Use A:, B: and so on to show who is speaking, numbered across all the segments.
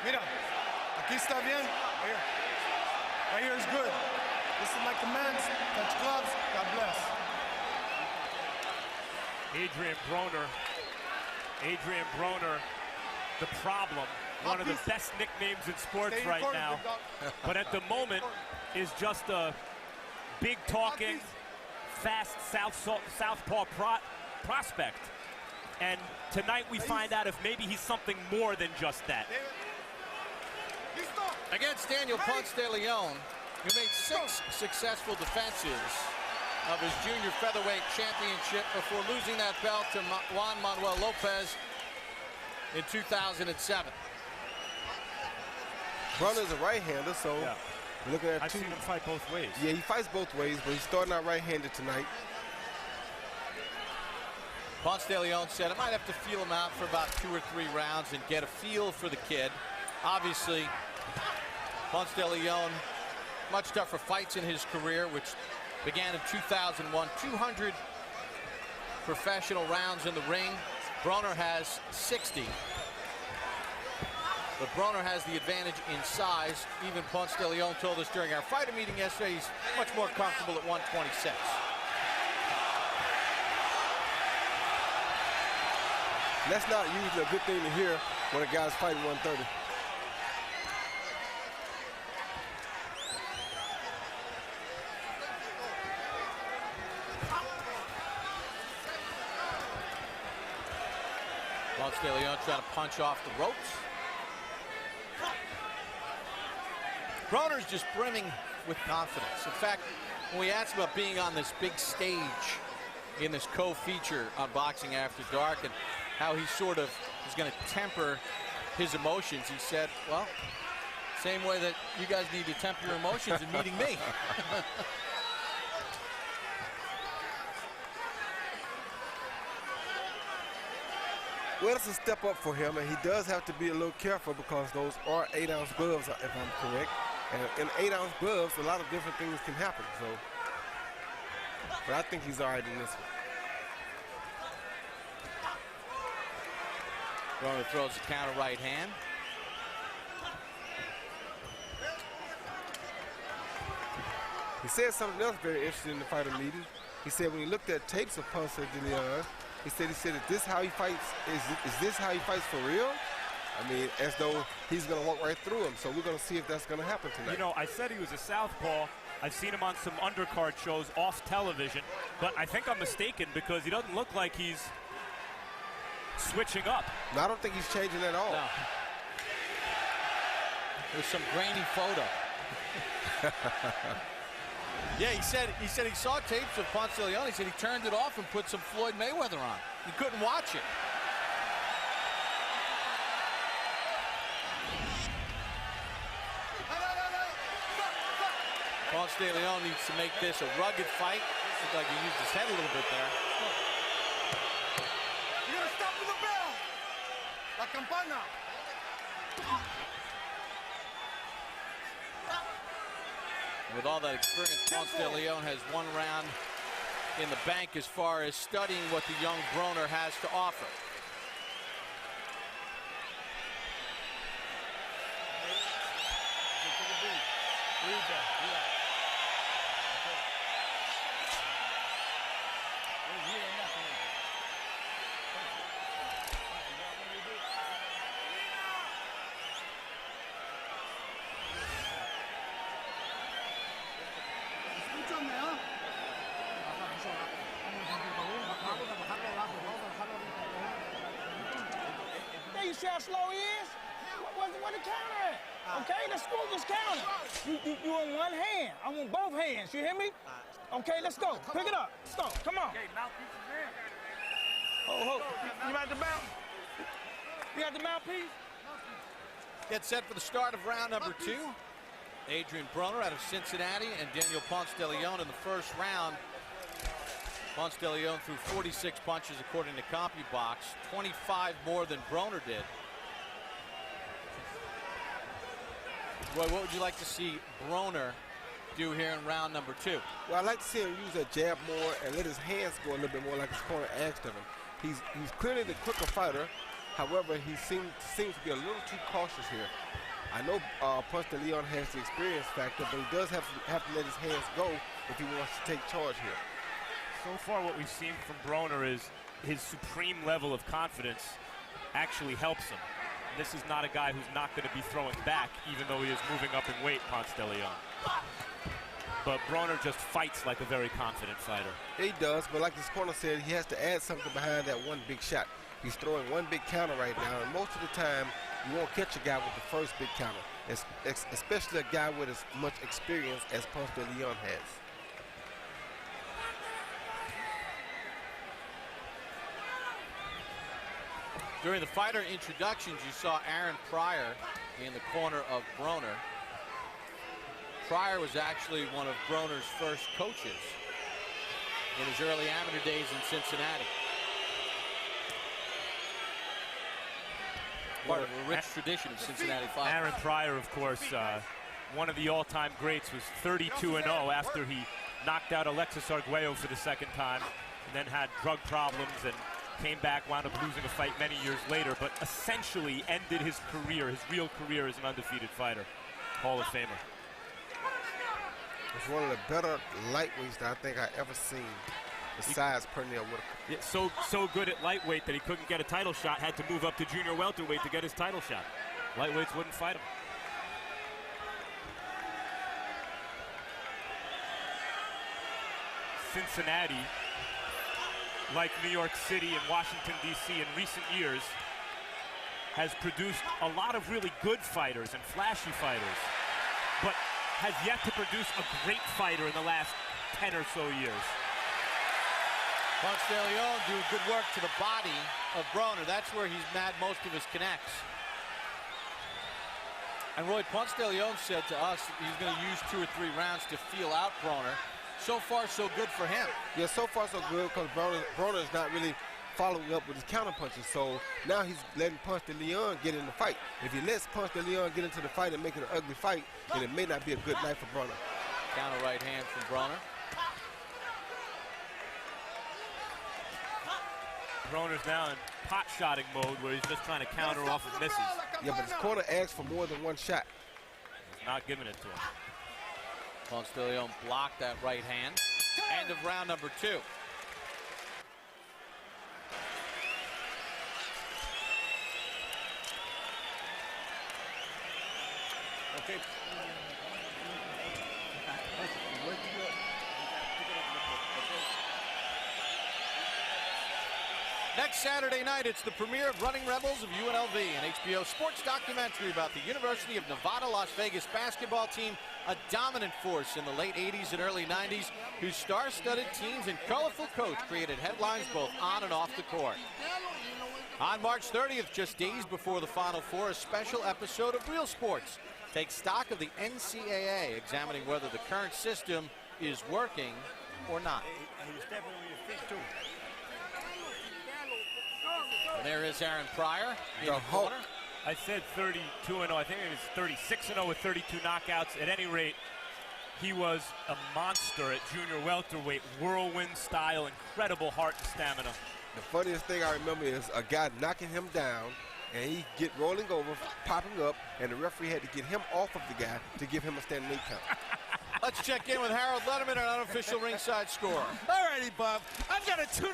A: Mira, aquí está bien. Right here is good. This is my commands. Touch gloves. God bless.
B: Adrien Broner, the problem. One of the best nicknames in sports right now. But at the moment is just a big talking, fast southpaw prospect. And tonight we find out if maybe he's something more than just that.
C: Against Daniel Ponce de Leon, who made 6 successful defenses of his junior featherweight championship before losing that belt to Juan Manuel Lopez in 2007.
D: Broner's a right-hander, so we're looking at
B: I've seen him fight both ways.
D: Yeah, he fights both ways, but he's starting out right-handed tonight.
C: Ponce de Leon said I might have to feel him out for about 2 or 3 rounds and get a feel for the kid. Obviously, Ponce de Leon, much tougher fights in his career, which began in 2001. 200 professional rounds in the ring. Broner has 60. But Broner has the advantage in size. Even Ponce de Leon told us during our fighter meeting yesterday he's much more comfortable at 126.
D: That's not usually a good thing to hear when a guy's fighting 130.
C: Ponce de Leon trying to punch off the ropes. Broner's just brimming with confidence. In fact, when we asked him about being on this big stage in this co-feature on Boxing After Dark and how he sort of is going to temper his emotions, he said, well, same way that you guys need to temper your emotions in meeting me.
D: Well, it's a step up for him, and he does have to be a little careful because those are 8-ounce gloves, if I'm correct. And in 8-ounce gloves, a lot of different things can happen. So, but I think he's all right in this one.
C: Broner throws the counter right hand.
D: He said something else very interesting in the fighter meeting. He said when he looked at tapes of Ponce de Leon, he said, is this how he fights? Is this how he fights for real? I mean, as though he's going to walk right through him. So we're going to see if that's going to happen tonight.
B: You know, I said he was a southpaw. I've seen him on some undercard shows off television, but I think I'm mistaken because he doesn't look like he's switching up.
D: No, I don't think he's changing at all.
C: No. There's some grainy photo. Yeah, he said he saw tapes of Ponce de Leon. He said he turned it off and put some Floyd Mayweather on. He couldn't watch it. Ponce de Leon needs to make this a rugged fight. Looks like he used his head a little bit there.
A: You're gonna stop with the bell. La campana.
C: With all that experience, Ponce de Leon has 1 round in the bank as far as studying what the young Broner has to offer.
E: You see how slow he is? Where the counter at? Okay, let's go, just count it. You on one hand. I want both hands. You hear me? Okay, let's go. Pick it up. Let's go. Come on. Oh, you got the mount? You got the mouthpiece?
C: Get set for the start of round number 2. Adrien Broner out of Cincinnati and Daniel Ponce de Leon in the first round. Ponce de Leon threw 46 punches according to CompuBox, 25 more than Broner did. Roy, what would you like to see Broner do here in round number 2?
D: Well, I'd like to see him use that jab more and let his hands go a little bit more like his corner asked of him. He's clearly the quicker fighter, However, he seems to be a little too cautious here. I know Ponce de Leon has the experience factor, but he does have to let his hands go if he wants to take charge here.
B: So far what we've seen from Broner is his supreme level of confidence actually helps him. This is not a guy who's not going to be throwing back, even though he is moving up in weight, Ponce de Leon. But Broner just fights like a very confident fighter.
D: He does, but like this corner said, he has to add something behind that one big shot. He's throwing one big counter right now, and most of the time, you won't catch a guy with the first big counter, especially a guy with as much experience as Ponce de Leon has.
C: During the fighter introductions, you saw Aaron Pryor in the corner of Broner. Pryor was actually one of Broner's first coaches in his early amateur days in Cincinnati. Part of a rich tradition of Cincinnati fighters.
B: Aaron Pryor, of course, one of the all-time greats, was 32-0 after he knocked out Alexis Arguello for the second time, and then had drug problems and came back, wound up losing a fight many years later, but essentially ended his career, his real career as an undefeated fighter. Hall of Famer.
D: It's one of the better lightweights that I think I ever seen, besides Pernell Whitaker.
B: Yeah, so good at lightweight that he couldn't get a title shot, had to move up to junior welterweight to get his title shot. Lightweights wouldn't fight him. Cincinnati, like New York City and Washington, D.C. in recent years, has produced a lot of really good fighters and flashy fighters, but has yet to produce a great fighter in the last 10 or so years.
C: Ponce de Leon doing good work to the body of Broner. That's where he's had most of his connects. And Roy, Ponce de Leon said to us he's going to use 2 or 3 rounds to feel out Broner. So far, so good for him.
D: Yeah, so far, so good, because Broner is not really following up with his counter punches. So now he's letting Ponce de Leon get in the fight. If he lets Ponce de Leon get into the fight and make it an ugly fight, then it may not be a good night for Broner.
C: Counter right hand from Broner.
B: Broner's now in pot-shotting mode where he's just trying to counter off of misses.
D: Yeah, but his corner asks for more than one shot.
B: He's not giving it to him.
C: Ponce de Leon blocked that right hand. End of round number 2.
E: Okay.
C: Next Saturday night, it's the premiere of Running Rebels of UNLV, an HBO sports documentary about the University of Nevada, Las Vegas basketball team, a dominant force in the late 80s and early 90s, whose star-studded teams and colorful coach created headlines both on and off the court. On March 30th, just days before the Final Four, a special episode of Real Sports takes stock of the NCAA, examining whether the current system is working or not. And there is Aaron Pryor in the corner.
B: I said 32-0. I think it was 36-0 with 32 knockouts. At any rate, he was a monster at junior welterweight, whirlwind style, incredible heart and stamina.
D: The funniest thing I remember is a guy knocking him down, and he get rolling over, popping up, and the referee had to get him off of the guy to give him a standing 8 count.
C: Let's check in with Harold Letterman, our unofficial ringside score.
F: All righty, Bob. I've got a 2-0,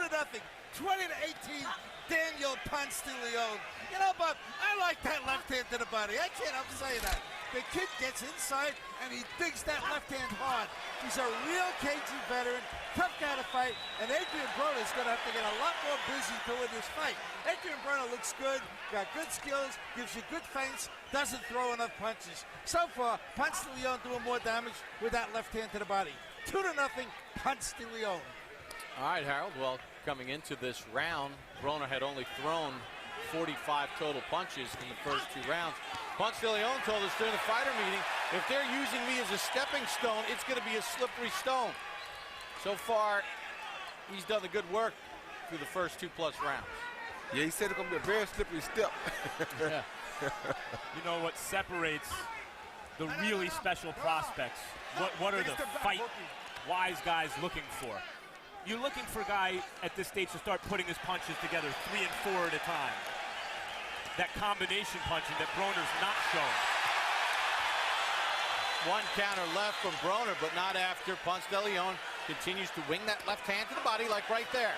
F: 20-18. Daniel Ponce de Leon. You know, Bob, I like that left hand to the body. I can't help saying that. The kid gets inside, and he digs that left hand hard. He's a real Cajun veteran, tough guy to fight, and Adrien Broner is going to have to get a lot more busy to win this fight. Adrien Broner looks good, got good skills, gives you good feints, doesn't throw enough punches. So far, Ponce de Leon doing more damage with that left hand to the body. 2-0, Ponce de Leon.
C: All right, Harold. Well, coming into this round, Broner had only thrown 45 total punches in the first 2 rounds. Ponce de Leon told us during the fighter meeting, if they're using me as a stepping stone, it's going to be a slippery stone. So far, he's done the good work through the first 2+ rounds.
D: Yeah, he said it's going to be a very slippery step.
C: Yeah.
B: You know what separates the really special prospects? What are the fight-wise guys looking for? You're looking for a guy at this stage to start putting his punches together 3 and 4 at a time. that combination punching that Broner's not shown.
C: One counter left from Broner, but not after Ponce de Leon continues to wing that left hand to the body, like right there.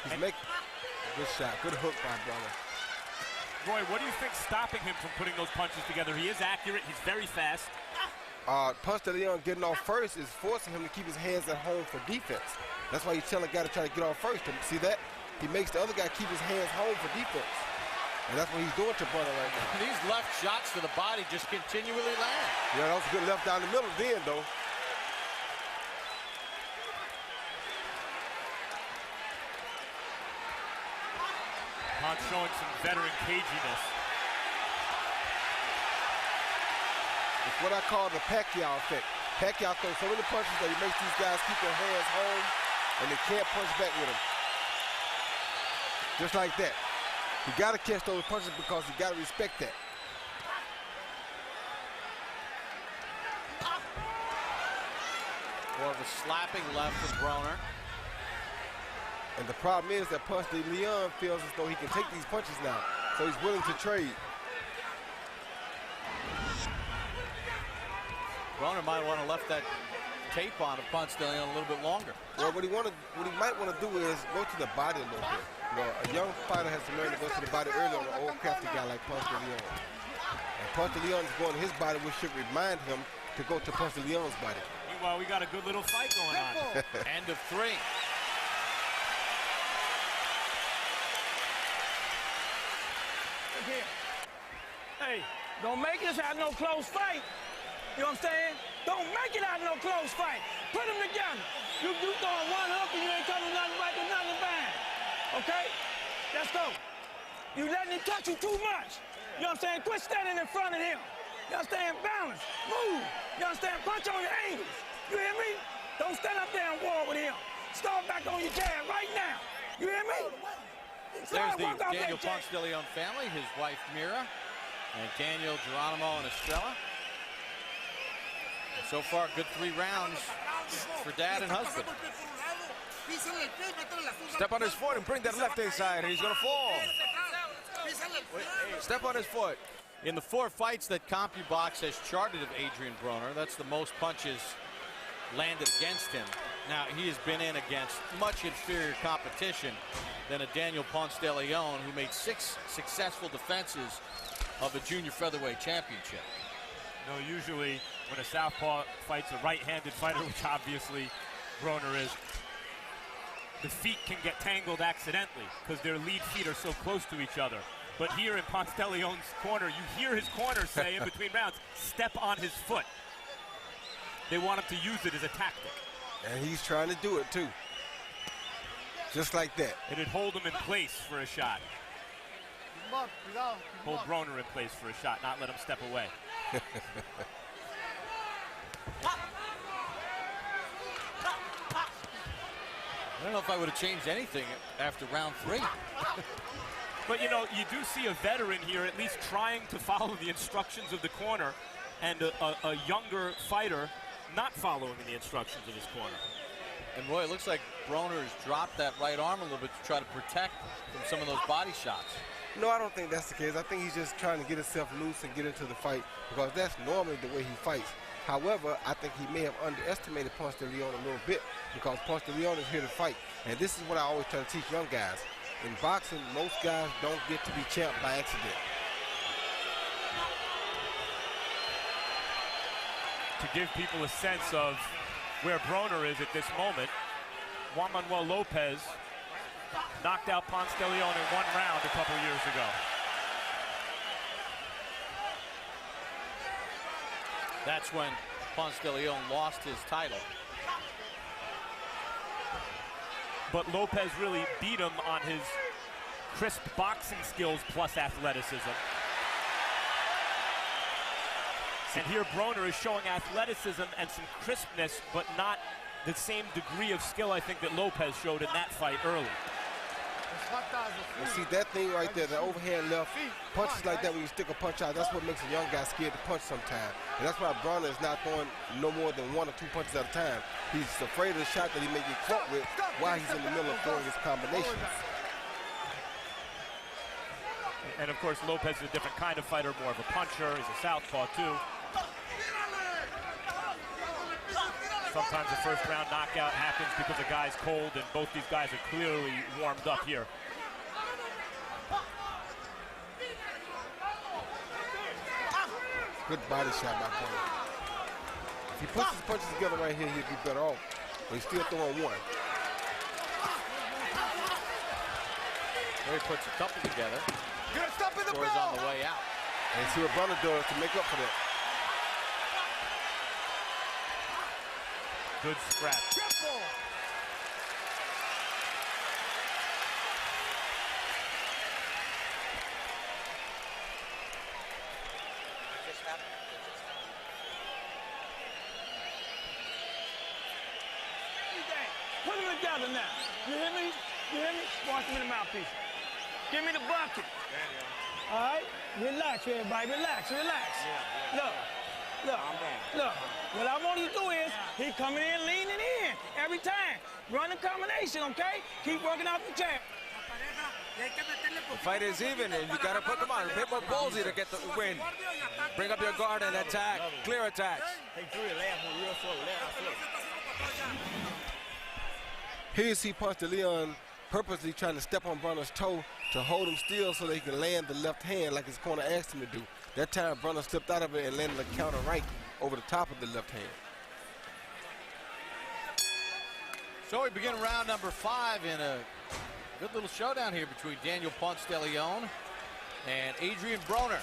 D: He's making a good shot, good hook by Broner.
B: Roy, what do you think stopping him from putting those punches together? He is accurate, he's very fast.
D: Ponce de Leon getting off first is forcing him to keep his hands at home for defense. That's why he's telling the guy to try to get off first. See that? He makes the other guy keep his hands home for defense. And that's what he's doing to Broner right now.
C: These left shots to the body just continually land.
D: Yeah, that was a good left down the middle then, though.
B: Ponce showing some veteran caginess.
D: It's what I call the Pacquiao effect. Pacquiao throws so many punches that he makes these guys keep their hands home and they can't punch back with him. Just like that. You got to catch those punches because you got to respect that.
C: More of a slapping left from Broner.
D: And the problem is that Ponce de Leon feels as though he can take these punches now. So he's willing to trade.
C: Broner might want to left that tape on of Ponce de Leon a little bit longer.
D: Well, what he might want to do is go to the body a little bit. You know, a young fighter has to learn to go to the body early on an old crafty guy like Ponce de Leon. And Ponce de Leon is going to his body, which should remind him to go to Ponce de Leon's body.
B: Meanwhile, we got a good little fight going on.
C: End of 3.
E: Hey, don't make this out no close fight. You know what I'm saying? Don't make it out no close fight. Put them together. You throwing one hook and you ain't coming nothing right to nothing bang. Okay? Let's go. You letting him touch you too much. You know what I'm saying? Quit standing in front of him. You understand? Balance. Move. You understand? Punch on your angles. You hear me? Don't stand up there and war with him. Start back on your jab right now. You hear me?
C: There's the Daniel Ponce de Leon family, his wife Mira, and Daniel, Geronimo, and Estrella. And so far, good 3 rounds for dad and husband.
D: Step on his foot and bring that left inside, and he's going to fall. Step on his foot.
C: In the 4 fights that CompuBox has charted of Adrien Broner, that's the most punches landed against him. Now, he has been in against much inferior competition than a Daniel Ponce de Leon, who made 6 successful defenses of the junior featherweight championship.
B: No, usually when a southpaw fights a right-handed fighter, which obviously Broner is, the feet can get tangled accidentally because their lead feet are so close to each other. But here in Ponce de Leon's corner, you hear his corner say in between rounds, step on his foot. They want him to use it as a tactic.
D: And he's trying to do it too. Just like that.
B: It'd hold him in place for a shot. Hold Broner in place for a shot, not let him step away.
C: I don't know if I would have changed anything after round 3.
B: But you know, you do see a veteran here at least trying to follow the instructions of the corner, and a younger fighter not following the instructions of his corner.
C: And Roy, it looks like Broner has dropped that right arm a little bit to try to protect from some of those body shots.
D: No, I don't think that's the case. I think he's just trying to get himself loose and get into the fight because that's normally the way he fights. However, I think he may have underestimated Ponce de Leon a little bit because Ponce de Leon is here to fight. And this is what I always try to teach young guys. In boxing, most guys don't get to be champ by accident.
B: To give people a sense of where Broner is at this moment, Juan Manuel Lopez knocked out Ponce de Leon in 1 round a couple years ago.
C: That's when Ponce de Leon lost his title.
B: But Lopez really beat him on his crisp boxing skills plus athleticism. And here Broner is showing athleticism and some crispness, but not the same degree of skill I think that Lopez showed in that fight early.
D: You see that thing right there, the overhand left, punches like that when you stick a punch out, that's what makes a young guy scared to punch sometimes. And that's why Broner is not throwing no more than 1 or 2 punches at a time. He's afraid of the shot that he may get caught with while he's in the middle of throwing his combinations.
B: And of course, Lopez is a different kind of fighter, more of a puncher. He's a southpaw too. Sometimes the first round knockout happens because the guy's cold, and both these guys are clearly warmed up here.
D: Good body shot by Ponce. If he puts his punches together right here, he'd be better off. But he's still throwing one.
C: Gerry puts a couple together.
F: Good stuff in the
C: Scores on the way out.
D: And see what Broner does to make up for that.
B: Good scrap.
F: Triple.
E: Put them together now. You hear me? You hear me? Watch them in the mouthpiece. Give me the bucket. All right? Relax, everybody. Relax, relax. Look. What I want you to do is, he coming in, leaning in every time. Run the combination, okay? Keep working out the jab.
G: The fight is even, and you gotta put them on. A bit more ballsy to get the win. Bring up your guard and attack. Clear attacks.
D: Here you see Ponce de Leon purposely trying to step on Broner's toe to hold him still so that he can land the left hand like his corner asked him to do. That time Broner slipped out of it and landed a counter right over the top of the left hand.
C: So we begin round number 5 in a good little showdown here between Daniel Ponce de Leon and Adrien Broner.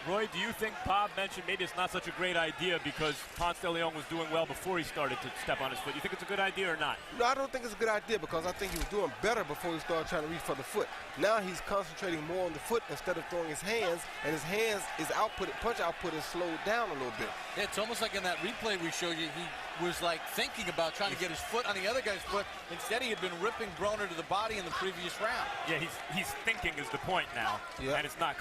B: Roy, do you think Bob mentioned maybe it's not such a great idea because Ponce de Leon was doing well before he started to step on his foot? You think it's a good idea or not?
D: No, I don't think it's a good idea because I think he was doing better before he started trying to reach for the foot. Now he's concentrating more on the foot instead of throwing his hands, and his hands, his output, punch output is slowed down a little bit.
C: Yeah, it's almost like in that replay we showed you, he was like thinking about trying to get his foot on the other guy's foot. Instead, he had been ripping Broner to the body in the previous round.
B: Yeah, he's thinking is the point now.
D: Yeah.
B: And it's not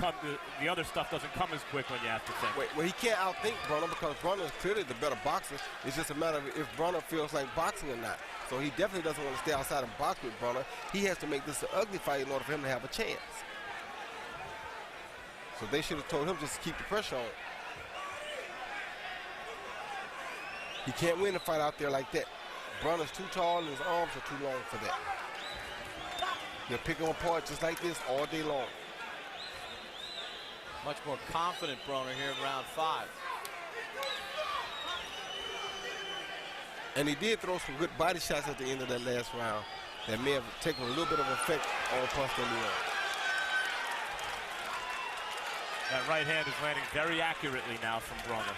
B: the other stuff doesn't come as quick when you have to think.
D: Well, he can't outthink Broner because Broner is clearly the better boxer. It's just a matter of if Broner feels like boxing or not. So he definitely doesn't want to stay outside and box with Broner. He has to make this an ugly fight in order for him to have a chance. So they should have told him just to keep the pressure on. He can't win a fight out there like that. Broner's too tall and his arms are too long for that. He'll pick him apart just like this all day long.
C: Much more confident Broner here in round 5.
D: And he did throw some good body shots at the end of that last round that may have taken a little bit of effect on Ponce de Leon.
B: That right hand is landing very accurately now from Broner.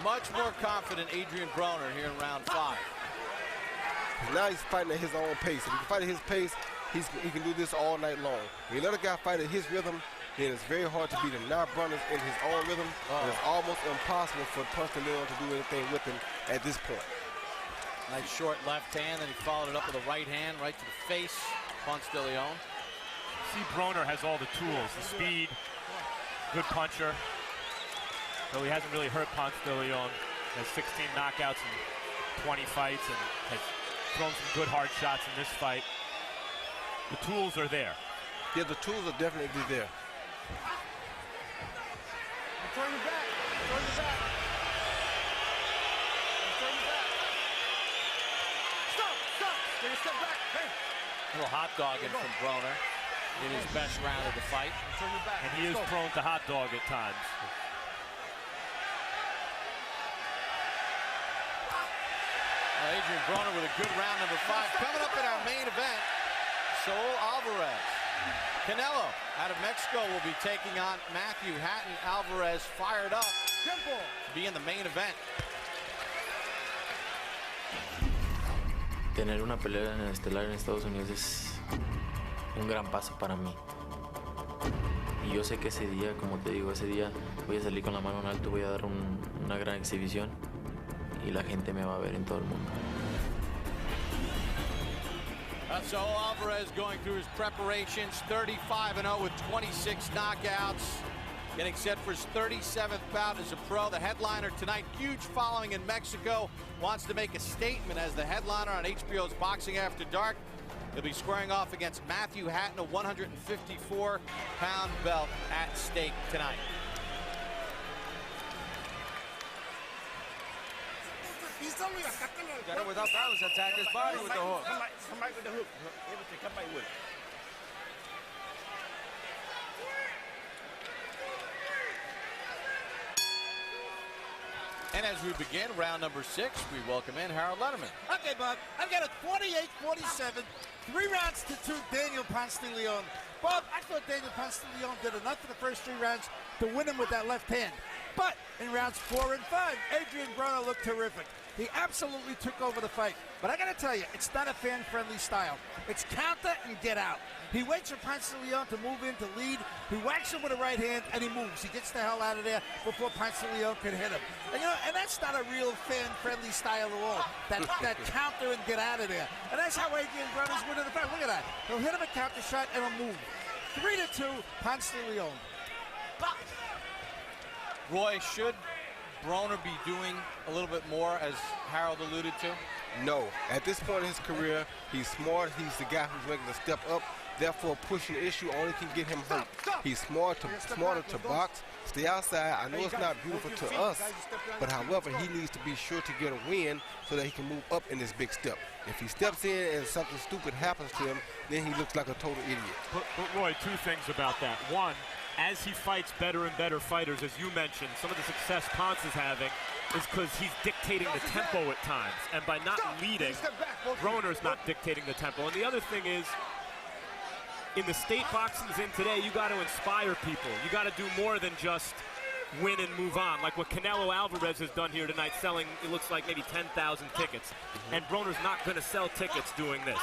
C: Much more confident Adrien Broner here in round 5.
D: Now he's fighting at his own pace. If he can fight at his pace, he can do this all night long. When you let a guy fight at his rhythm, then it's very hard to beat him. Now Broner's in his own rhythm, and it's almost impossible for Ponce de Leon to do anything with him at this point.
C: Nice short left hand, and he followed it up with a right hand right to the face. Ponce de Leon.
B: See, Broner has all the tools, the speed, good puncher. So he hasn't really hurt Ponce de Leon. Has 16 knockouts in 20 fights and has thrown some good hard shots in this fight. The tools are there.
D: Yeah, the tools are definitely there.
A: Turn your back. Turn your back. Turn your back. Stop. Take a step back. Hey.
C: A little hot dogging from Broner in his best round of the fight.
A: Turn your back.
B: And he is prone to hot dog at times.
C: Adrien Broner with a good round number 5. Coming up in our main event, Saul Alvarez. Canelo out of Mexico will be taking on Matthew Hatton. Alvarez fired up to be in the main event.
H: Tener una pelea en el estelar en Estados Unidos es un gran paso para mí. Y yo sé que ese día, como te digo, ese día voy a salir con la mano en alto, voy a dar una gran exhibición y la gente me va a ver en todo el mundo.
C: So Alvarez going through his preparations, 35-0 with 26 knockouts. Getting set for his 37th bout as a pro. The headliner tonight, huge following in Mexico. Wants to make a statement as the headliner on HBO's Boxing After Dark. He'll be squaring off against Matthew Hatton, a 154-pound belt at stake tonight.
G: Got it without balance, attack his body with the hook.
E: Come back with the hook. Come back with it.
C: And as we begin round number 6, we welcome in Harold Letterman.
F: Okay, Bob, I've got a 28-47, 3 rounds to 2, Daniel Ponce de Leon. Bob, I thought Daniel Ponce de Leon did enough in the first 3 rounds to win him with that left hand. But in rounds 4 and 5, Adrien Broner looked terrific. He absolutely took over the fight. But I gotta tell you, it's not a fan-friendly style. It's counter and get out. He waits for Ponce de Leon to move in to lead. He whacks him with a right hand and he moves. He gets the hell out of there before Ponce de Leon can hit him. And, you know, and that's not a real fan-friendly style at all. That counter and get out of there. And that's how Adrien Broner's winning the fight. Look at that. He'll hit him a counter shot and he'll move. 3-2, Ponce de Leon.
C: Roy, should Broner be doing a little bit more, as Harold alluded to?
D: No. At this point in his career, he's smart. He's the guy who's making the step up. Therefore, pushing the issue only can get him hurt. He's smarter to box, stay outside. I know it's not beautiful to us, but however, he needs to be sure to get a win so that he can move up in this big step. If he steps in and something stupid happens to him, then he looks like a total idiot.
B: But Roy, 2 things about that. One, as he fights better and better fighters, as you mentioned, some of the success Ponce is having is because he's dictating the tempo at times. And by not leading, Broner's not dictating the tempo. And the other thing is, in the state boxing's in today, you got to inspire people. You got to do more than just win and move on, like what Canelo Alvarez has done here tonight, selling, it looks like, maybe 10,000 tickets. And Broner's not going to sell tickets doing this.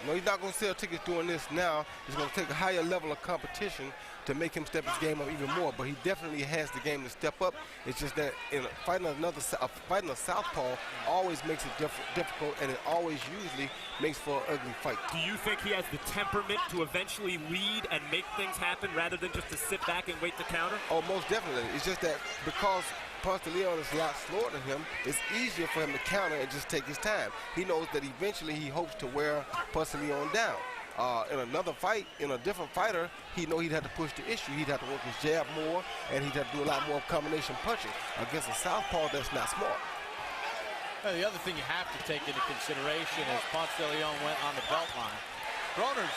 D: No, he's not going to sell tickets doing this now. He's going to take a higher level of competition to make him step his game up even more. But he definitely has the game to step up. It's just that in fighting a southpaw always makes it difficult, and it always usually makes for an ugly fight.
B: Do you think he has the temperament to eventually lead and make things happen rather than just to sit back and wait to counter?
D: Oh, most definitely. It's just that because Ponce de Leon is a lot slower than him, it's easier for him to counter and just take his time. He knows that eventually he hopes to wear Ponce de Leon down. In another fight, in a different fighter, he'd know he'd have to push the issue. He'd have to work his jab more, and he'd have to do a lot more combination punching. Against a southpaw, that's not smart.
C: Well, the other thing you have to take into consideration is Ponce de Leon went on the belt line. Broner's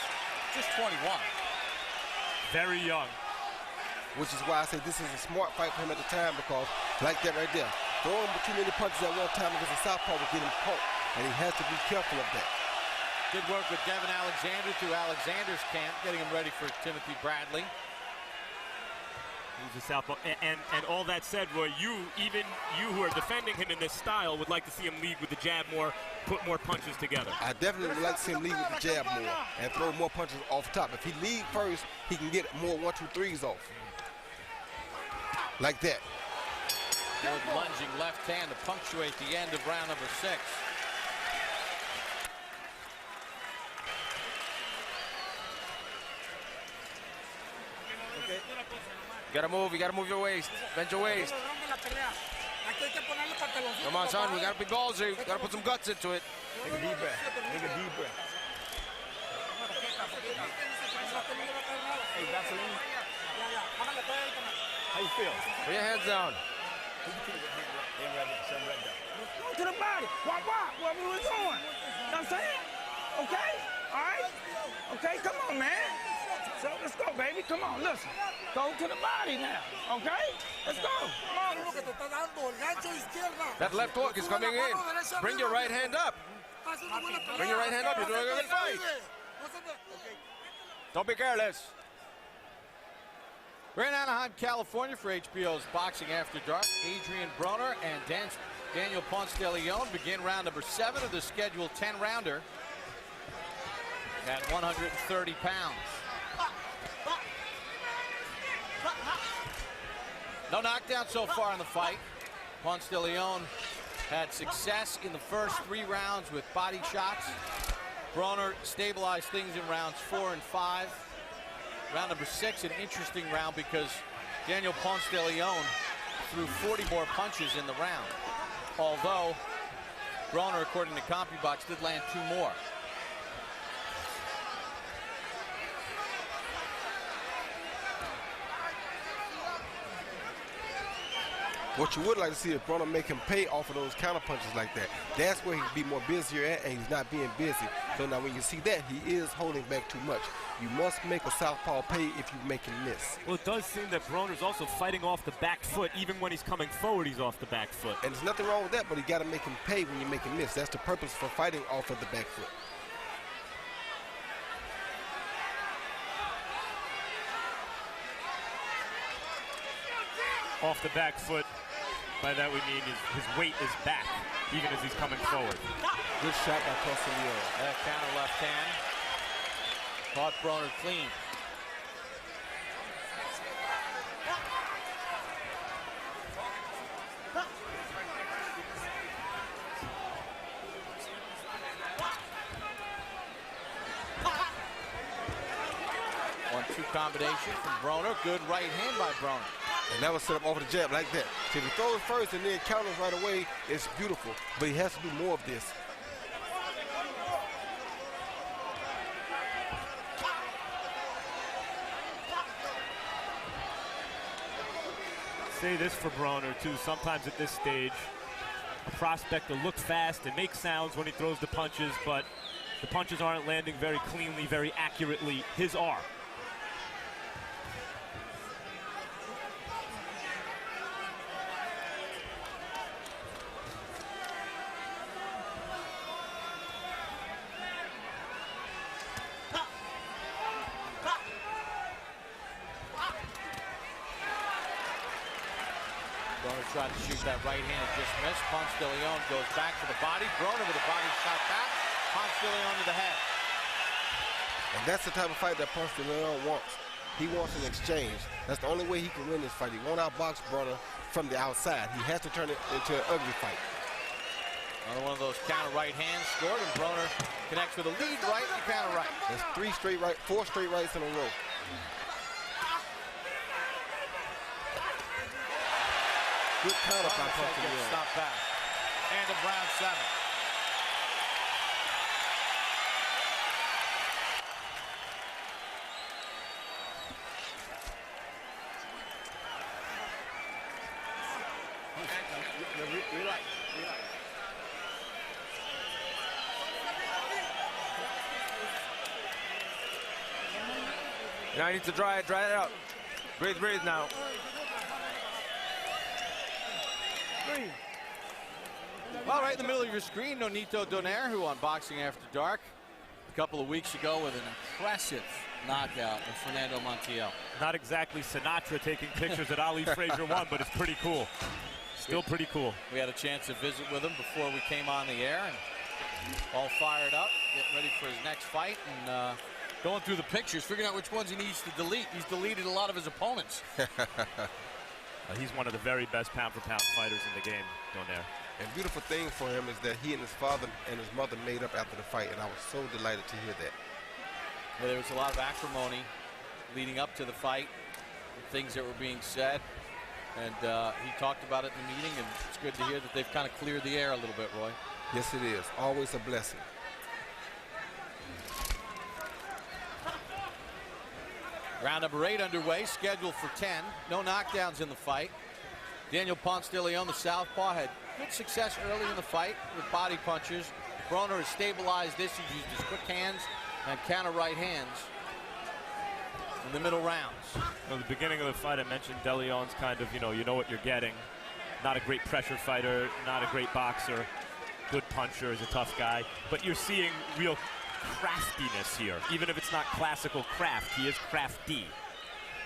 C: just 21.
B: Very young.
D: Which is why I say this is a smart fight for him at the time, because like that right there, throwing too many punches at one time against a southpaw will get him caught, and he has to be careful of that.
C: Good work with Gavin Alexander through Alexander's camp, getting him ready for Timothy Bradley.
B: He's a southpaw. And all that said, Roy, even you who are defending him in this style would like to see him lead with the jab more, put more punches together.
D: I definitely would like to see him lead with the jab more and throw more punches off top. If he leads first, he can get more 1-2-3s off. Like that.
C: Good lunging left hand to punctuate the end of round number 6.
G: You gotta move your waist, bend your waist. Come on, son, we gotta be ballsy. We gotta put some guts into it.
E: Take a deep breath. Take a deep breath. Hey, Vaseline. How you feel?
G: Put your hands down.
E: Go to the body. What we was doing? You know what I'm saying? Okay? All right? Okay, come on, man. So let's go, baby. Come on, listen. Go to the body now, okay? Let's go. Come on.
G: That left hook is coming in. Bring your right hand up. Bring your right hand up. You're doing a good fight. Don't be careless.
C: We're in Anaheim, California for HBO's Boxing After Dark. Adrien Broner and Daniel Ponce de Leon begin round number 7 of the scheduled 10-rounder at 130 pounds. No knockdown so far in the fight. Ponce de Leon had success in the first 3 rounds with body shots. Broner stabilized things in rounds 4 and 5. Round number 6, an interesting round because Daniel Ponce de Leon threw 40 more punches in the round. Although Broner, according to CompuBox, did land 2 more.
D: What you would like to see is Broner make him pay off of those counter punches like that. That's where he'd be more busier at, and he's not being busy. So now when you see that, he is holding back too much. You must make a southpaw pay if you make him miss.
B: Well, it does seem that Broner's also fighting off the back foot. Even when he's coming forward, he's off the back foot.
D: And there's nothing wrong with that, but you got to make him pay when you make him miss. That's the purpose for fighting off of the back foot.
B: Off the back foot, by that we mean his weight is back, even as he's coming forward.
D: Good shot by Ponce de Leon.
C: That counter left hand. Caught Broner clean. One-two combination from Broner. Good right hand by Broner.
D: And that was set up over the jab like that. So if he throws first and then counters right away, it's beautiful. But he has to do more of this.
B: Say this for Broner too, sometimes at this stage, a prospect will look fast and make sounds when he throws the punches, but the punches aren't landing very cleanly, very accurately. His are.
C: Tried to shoot that right hand, just missed. Ponce de Leon goes back to the body. Broner with a body shot back. Ponce de Leon to the head.
D: And that's the type of fight that Ponce de Leon wants. He wants an exchange. That's the only way he can win this fight. He won't outbox Broner from the outside. He has to turn it into an ugly fight.
C: Another one of those counter right hands scored, and Broner connects with a lead right and counter right.
D: That's 4 straight rights in a row. Good counter by Ponce de Leon.
C: Stop back. And of round 7.
G: Now I need to dry it out. Breathe now.
C: Well, right in the middle of your screen, Nonito Donaire, who on Boxing After Dark a couple of weeks ago with an impressive knockout of Fernando Montiel.
B: Not exactly Sinatra taking pictures at Ali Frazier 1, but it's pretty cool. Still pretty cool.
C: We had a chance to visit with him before we came on the air, and all fired up, getting ready for his next fight, and going through the pictures, figuring out which ones he needs to delete. He's deleted a lot of his opponents.
B: He's one of the very best pound-for-pound fighters in the game, Donaire.
D: And beautiful thing for him is that he and his father and his mother made up after the fight, and I was so delighted to hear that.
C: Yeah, there was a lot of acrimony leading up to the fight, things that were being said, and he talked about it in the meeting, and it's good to hear that they've kind of cleared the air a little bit, Roy.
D: Yes, it is. Always a blessing.
C: Round number 8 underway, scheduled for 10. No knockdowns in the fight. Daniel Ponce de Leon, the southpaw, had good success early in the fight with body punches. Broner has stabilized this. He's used his quick hands and counter right hands in the middle rounds.
B: Well, the beginning of the fight, I mentioned De Leon's kind of, you know what you're getting. Not a great pressure fighter, not a great boxer. Good puncher, is a tough guy. But you're seeing real craftiness here. Even if it's not classical craft, he is crafty.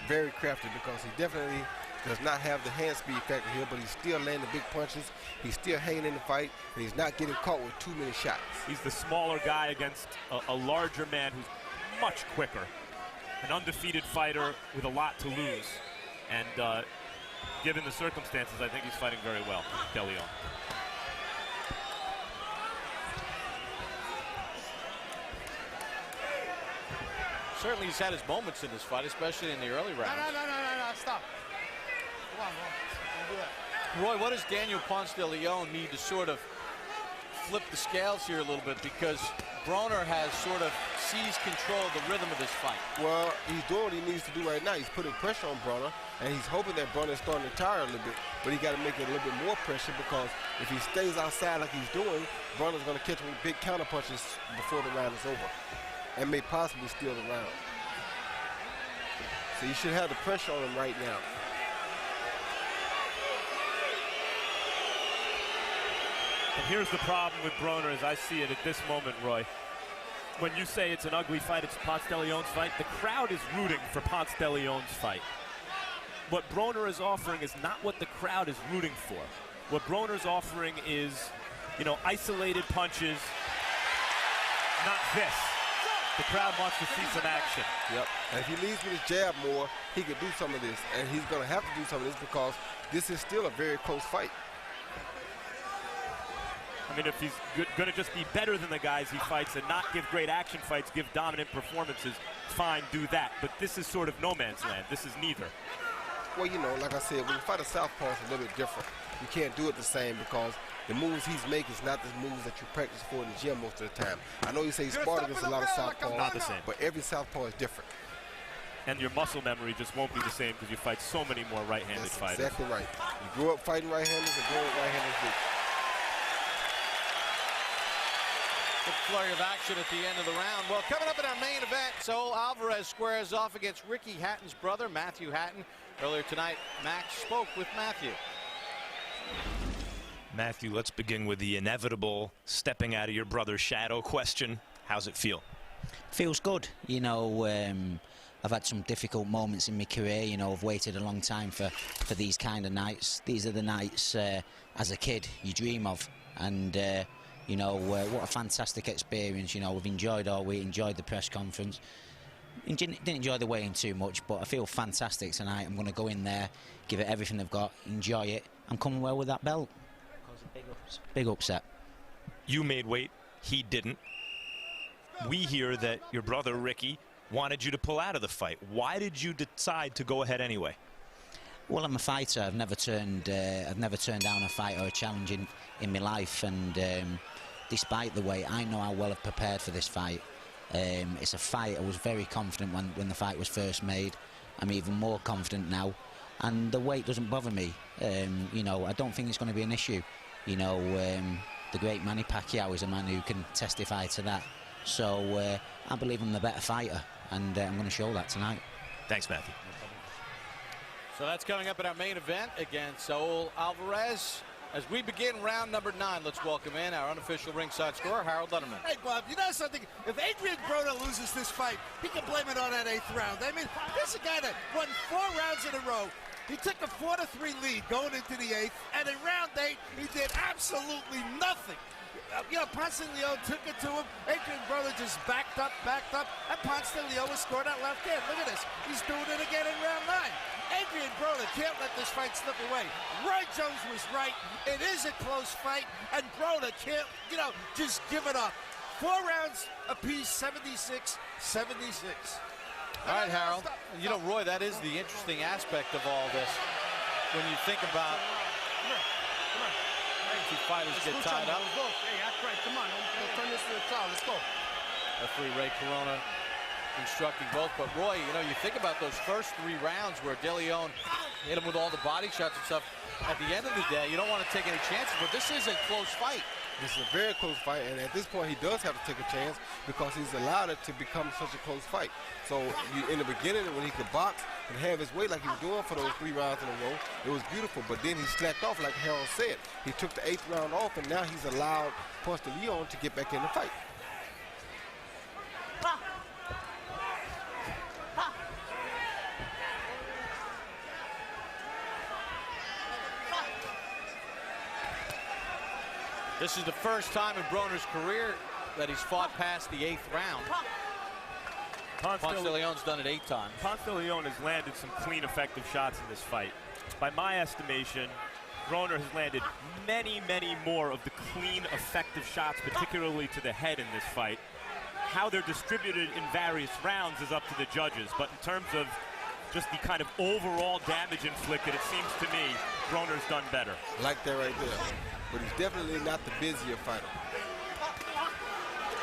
D: Very crafty, because he definitely does not have the hand speed factor here, but he's still landing big punches. He's still hanging in the fight, and he's not getting caught with too many shots.
B: He's the smaller guy against a larger man who's much quicker. An undefeated fighter with a lot to lose. And given the circumstances, I think he's fighting very well, De Leon.
C: Certainly he's had his moments in this fight, especially in the early rounds.
A: No, stop. Come on. Don't do that.
C: Roy, what does Daniel Ponce de Leon need to sort of flip the scales here a little bit, because Broner has sort of seized control of the rhythm of this fight?
D: Well, he's doing what he needs to do right now. He's putting pressure on Broner, and he's hoping that Broner is starting to tire a little bit, but he got to make it a little bit more pressure, because if he stays outside like he's doing, Broner's going to catch him with big counter punches before the round is over, and may possibly steal the round. So you should have the pressure on him right now.
B: And here's the problem with Broner as I see it at this moment, Roy. When you say it's an ugly fight, it's Ponce de Leon's fight, the crowd is rooting for Ponce de Leon's fight. What Broner is offering is not what the crowd is rooting for. What Broner's offering is, you know, isolated punches, not this. The crowd wants to see some action.
D: Yep. And if he leads with his jab more, he could do some of this. And he's going to have to do some of this, because this is still a very close fight.
B: I mean, if he's going to just be better than the guys he fights and not give great action fights, give dominant performances, fine, do that. But this is sort of no man's land. This is neither.
D: Well, you know, like I said, when you fight a southpaw, it's a little bit different. You can't do it the same, because the moves he's making is not the moves that you practice for in the gym most of the time. I know you say he's sparred against a lot of southpaws,
B: not the same.
D: But every southpaw is different.
B: And your muscle memory just won't be the same, because you fight so many more right-handed fighters.
D: Exactly right. You grew up fighting right-handers and grew up right-handers.
C: Good flurry of action at the end of the round. Well, coming up in our main event, Saul Alvarez squares off against Ricky Hatton's brother, Matthew Hatton. Earlier tonight, Max spoke with Matthew.
I: Matthew, let's begin with the inevitable stepping out of your brother's shadow question. How's it feel?
J: Feels good. You know, I've had some difficult moments in my career. You know, I've waited a long time for these kind of nights. These are the nights as a kid you dream of. And you know, what a fantastic experience. You know, we've enjoyed all week, enjoyed the press conference. Didn't enjoy the weigh-in too much, but I feel fantastic tonight. I'm going to go in there, give it everything I've got, enjoy it. I'm coming well with that belt. Big upset.
I: You made weight, he didn't. We hear that your brother Ricky wanted you to pull out of the fight. Why did you decide to go ahead anyway?
J: Well, I'm a fighter. I've never turned down a fight or a challenge in my life, and despite the weight, I know how well I've prepared for this fight. It's a fight I was very confident when the fight was first made. I'm even more confident now, and the weight doesn't bother me. You know, I don't think it's going to be an issue. You know, the great Manny Pacquiao is a man who can testify to that. So I believe I'm the better fighter, and I'm going to show that tonight.
I: Thanks, Matthew.
C: So that's coming up in our main event against Saul Alvarez. As we begin round number 9, let's welcome in our unofficial ringside scorer, Harold Letterman.
F: Hey, Bob, you know something? If Adrien Broner loses this fight, he can blame it on that 8th round. I mean, this is a guy that won 4 rounds in a row. He took a 4-3 lead going into the 8th, and in round 8, he did absolutely nothing. You know, Ponce de Leon took it to him. Adrien Broner just backed up, and Ponce de Leon was scoring that left hand. Look at this. He's doing it again in round 9. Adrien Broner can't let this fight slip away. Roy Jones was right. It is a close fight, and Broner can't, you know, just give it up. 4 rounds apiece, 76-76.
C: All right, Harold. You know, Roy, that is the interesting aspect of all this. When you think about two fighters get tied up.
A: Hey, that's right. Come on. Don't turn this to a trial. Let's go.
C: Referee Ray Corona instructing both. But Roy, you know, you think about those first 3 rounds where De Leon hit him with all the body shots and stuff. At the end of the day, you don't want to take any chances, but this is a close fight.
D: This is a very close fight, and at this point, he does have to take a chance because he's allowed it to become such a close fight. So in the beginning, when he could box and have his weight like he was doing for those 3 rounds in a row, it was beautiful. But then he slacked off, like Harold said. He took the 8th round off, and now he's allowed Ponce de Leon to get back in the fight.
C: This is the first time in Broner's career that he's fought past the 8th round. Ponce de Leon's done it 8 times.
B: Ponce de Leon has landed some clean, effective shots in this fight. By my estimation, Broner has landed many, many more of the clean, effective shots, particularly to the head in this fight. how they're distributed in various rounds is up to the judges. But in terms of just the kind of overall damage inflicted, it seems to me Broner's done better.
D: Like that right there. But he's definitely not the busier fighter.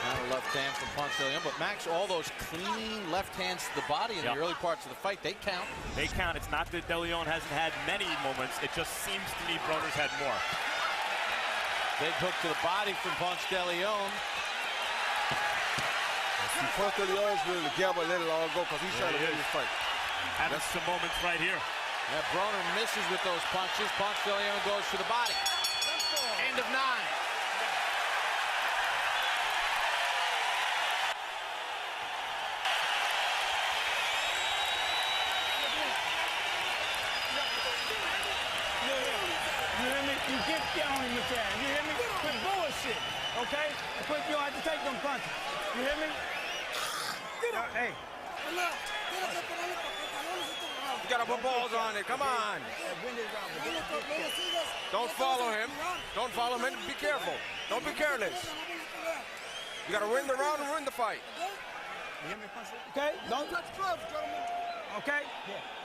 C: Kind of left hand from Ponce de Leon, but Max, all those clean left hands to the body in the early parts of the fight, they count.
B: They count. It's not that De Leon hasn't had many moments. It just seems to me Broner's had more.
C: Big hook to the body from Ponce de Leon.
D: See, Ponce de Leon's willing to gamble and let it all go because he's trying to win this fight.
B: Having some moments right here.
C: Yeah, Broner misses with those punches. Ponce de Leon goes for the body. End of 9.
E: You get down in your time. You hear me? Quit bullshit, okay? Quit, you don't have to take them punches. You hear me? Hey.
G: You gotta put balls on it. Come on. Don't follow him. Don't follow him. Be careful. Don't be careless. You gotta win the round and win the fight.
E: Okay? Don't touch gloves, gentlemen. Okay?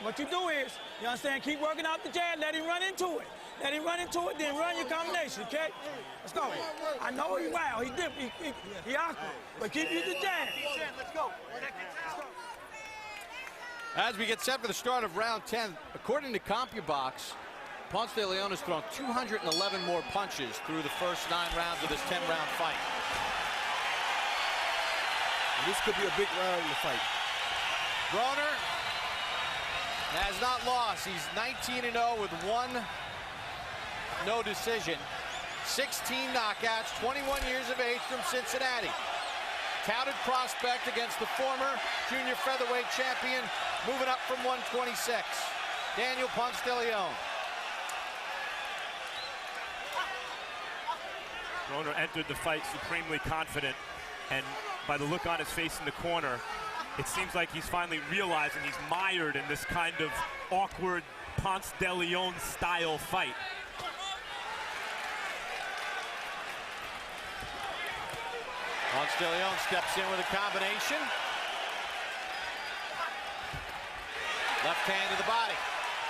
E: What you do is, you understand, keep working out the jab, let him run into it. Let him run into it, then run your combination, okay? Let's go. I know he wild, he different, he awkward, but keep using the jab. Let's go.
C: As we get set for the start of round 10, according to CompuBox, Ponce de Leon has thrown 211 more punches through the first 9 rounds of this 10-round fight.
D: This could be a big round in the fight.
C: Broner has not lost. He's 19-0 with 1 no decision. 16 knockouts, 21 years of age from Cincinnati. Touted prospect against the former junior featherweight champion, moving up from 126. Daniel Ponce de Leon.
B: Broner entered the fight supremely confident, and by the look on his face in the corner, it seems like he's finally realizing he's mired in this kind of awkward Ponce de Leon style fight.
C: Ponce de Leon steps in with a combination. Left hand to the body.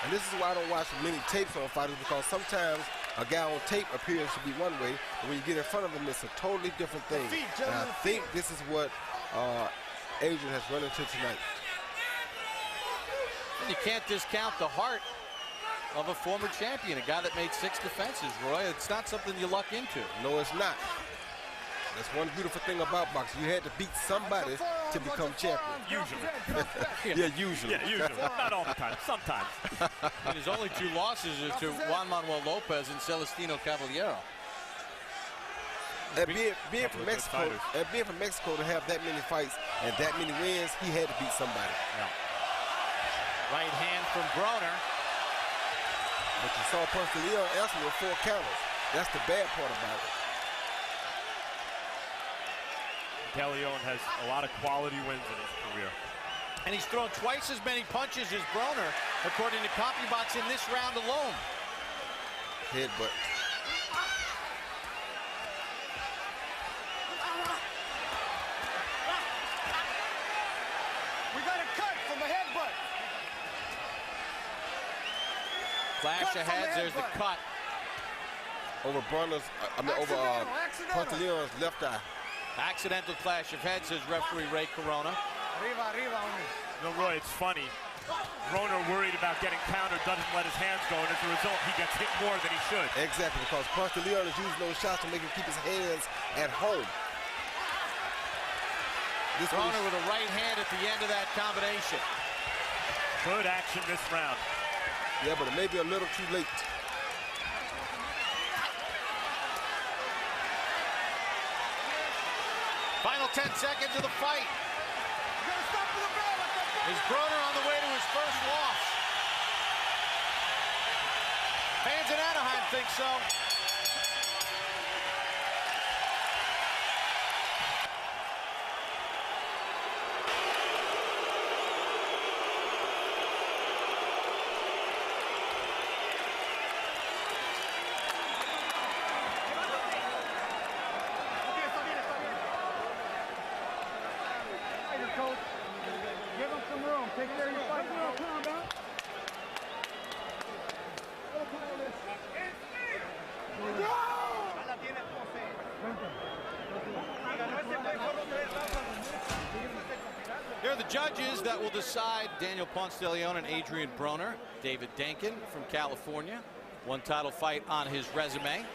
D: And this is why I don't watch many tapes on fighters, because sometimes a guy on tape appears to be one way, and when you get in front of him, it's a totally different thing. And I think this is what Adrien has run into tonight.
C: And you can't discount the heart of a former champion, a guy that made 6 defenses, Roy. It's not something you luck into.
D: No, it's not. That's one beautiful thing about boxing. You had to beat somebody to become champion.
B: Usually.
D: Yeah, usually.
B: Yeah, usually. Not all the time. Sometimes.
C: And his only 2 losses are to Juan Manuel Lopez and Celestino Caballero.
D: And being from Mexico, to have that many fights and that many wins, he had to beat somebody.
B: Yeah.
C: Right hand from Broner.
D: But you saw Ponce de Leon answer with 4 counters. That's the bad part about it.
B: De Leon has a lot of quality wins in his career.
C: And he's thrown twice as many punches as Broner, according to CompuBox, in this round alone.
D: Headbutt.
E: We got a cut from a headbutt.
C: Flash of heads, there's the cut.
D: Over Broner's, over Ponce de Leon's left eye.
C: Accidental clash of heads, says referee Ray Corona.
B: No, Roy, it's funny. Broner worried about getting countered, doesn't let his hands go, and as a result, he gets hit more than he should.
D: Exactly, because Ponce de Leon is using those shots to make him keep his hands at home.
C: Broner with a right hand at the end of that combination.
B: Good action this round.
D: Yeah, but it may be a little too late.
C: Final 10 seconds of the fight. Is Broner on the way to his first loss? Fans in Anaheim think so.
E: coach. Give him some room. Take care of your fight. Calm down.
C: Here are the judges that will decide Daniel Ponce de Leon and Adrien Broner. David Denkin from California. One title fight on his resume.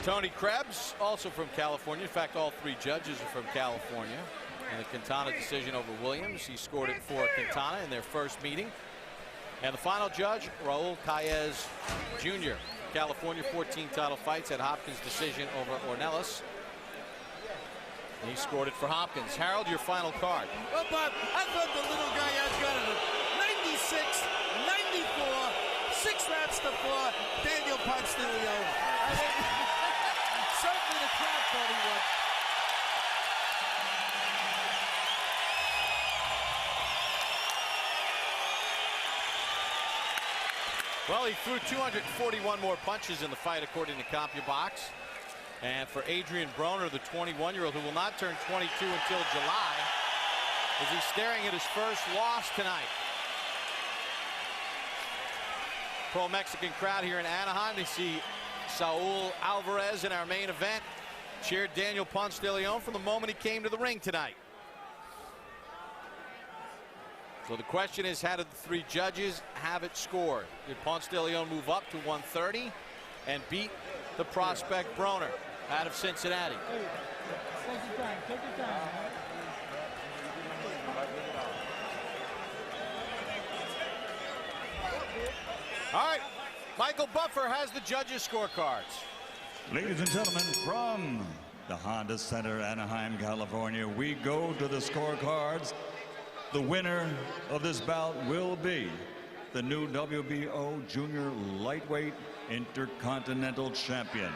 C: Tony Krebs, also from California. In fact, all three judges are from California. In the Quintana decision over Williams, he scored it for Quintana in their first meeting. And the final judge, Raul Caez Jr. California, 14 title fights, had Hopkins' decision over Ornelas. He scored it for Hopkins. Harold, your final card.
F: Well, Bob, I thought the little guy has got it at 96, 94, 6 rounds to 4, Daniel Ponce de Leon. I mean, certainly the crowd thought he would.
C: Well, he threw 241 more punches in the fight, according to CompuBox. And for Adrien Broner, the 21-year-old, who will not turn 22 until July, as he's staring at his first loss tonight. Pro-Mexican crowd here in Anaheim. They see Saul Alvarez in our main event. Cheered Daniel Ponce de Leon from the moment he came to the ring tonight. So the question is, how did the three judges have it scored? Did Ponce de Leon move up to 130 and beat the prospect Broner out of Cincinnati?
E: Take your time. Take your time.
C: All right, Michael Buffer has the judges' scorecards.
K: Ladies and gentlemen, from the Honda Center, Anaheim, California, we go to the scorecards. The winner of this bout will be the new WBO Junior Lightweight Intercontinental Champion.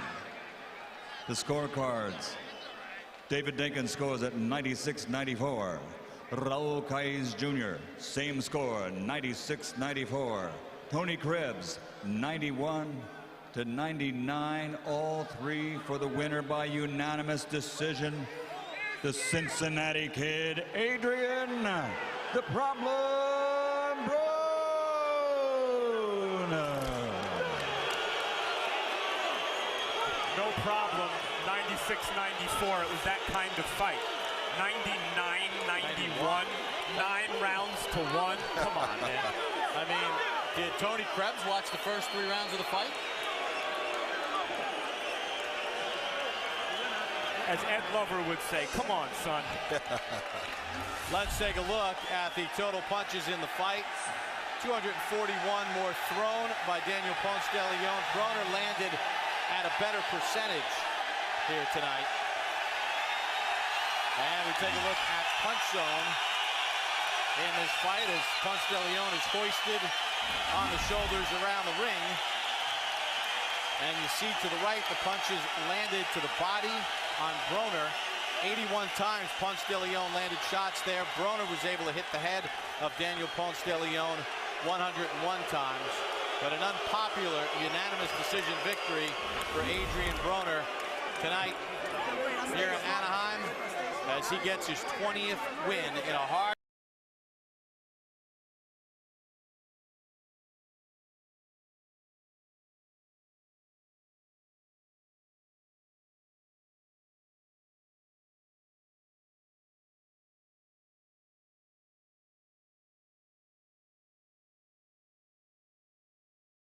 K: The scorecards: David Denkin scores at 96-94. Raul Caez Jr., same score, 96-94. Tony Krebs, 91-99. All three for the winner by unanimous decision. The Cincinnati Kid, Adrien "The Problem" Broner.
B: No problem, 96-94. It was that kind of fight. 99-91, 9 rounds to 1. Come on, man.
C: I mean, did Tony Krebs watch the first 3 rounds of the fight?
B: As Ed Lover would say, come on, son.
C: Let's take a look at the total punches in the fight. 241 more thrown by Daniel Ponce de Leon. Broner landed at a better percentage here tonight. And we take a look at punch zone in this fight as Ponce de Leon is hoisted on the shoulders around the ring. And you see to the right, the punches landed to the body on Broner. 81 times Ponce de Leon landed shots there. Broner was able to hit the head of Daniel Ponce de Leon 101 times. But an unpopular unanimous decision victory for Adrien Broner tonight here in Anaheim as he gets his 20th win in a hard